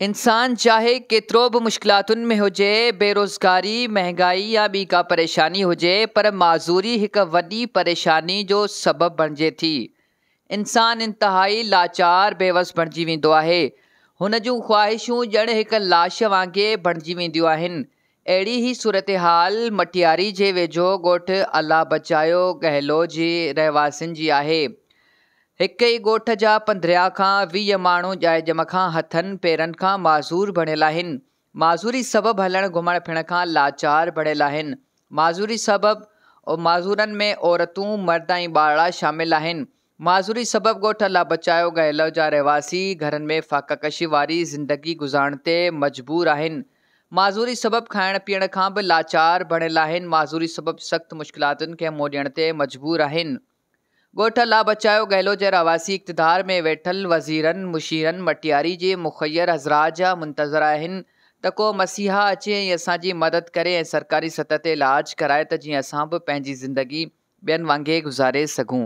इंसान चाहे केतिरो बि मुश्किलातुनि में हुजे, बेरोज़गारी, महांगाई या ॿी का परेशानी हुजे, पर माज़ूरी हिकु वॾी परेशानी जो सबबु बणिजे थी। इंसान इंतहाई लाचार बेवस बणिजी वेंदो आहे। हुन जूं ख़्वाहिशूं ॼण हिकु लाश वांगुरु बणिजी वेंदियूं आहिनि। अहिड़ी ई सूरत-ए-हाल मटियारी जे वेझो ॻोठु अलाह बचायो गहलो जी रहवासियुनि जी आहे। हिक ई ॻोठ जा 15 खां 20 माण्हू ॼाइजम खां हथनि पेरनि खां माज़ूर बणियल आहिनि। माज़ूरी सबबु हलण घुमण फिरण खां लाचार बणियल आहिनि। माज़ूरनि में औरतूं, मर्द ऐं ॿारड़ा शामिल आहिनि। माज़ूरी सबबु ॻोठ अलाह बचायो गहलो जा रहवासी घरनि में फ़ाक़कशी वारी ज़िंदगी गुज़ारण ते मजबूर आहिनि। माज़ूरी सबबु खाइण पीअण खां बि लाचार बणियल आहिनि। माज़ूरी सबबु सख़्तु मुश्किलातुनि खे मुंहुं ॾियण ते मजबूर आहिनि। ॻोठ अलाह बचायो गहलो जे रहवासी इक़्तिदार में वेठल वज़ीरनि, मुशीरनि, मटियारी जे मुख़य्यर हज़रात जा मुंतज़र आहिनि त को मसीहा अचे ऐं असांजी मदद करे ऐं सरकारी सतह ते इलाज कराए त जीअं असां बि पंहिंजी ज़िंदगी ॿियनि वांगुरु गुज़ारे सघूं।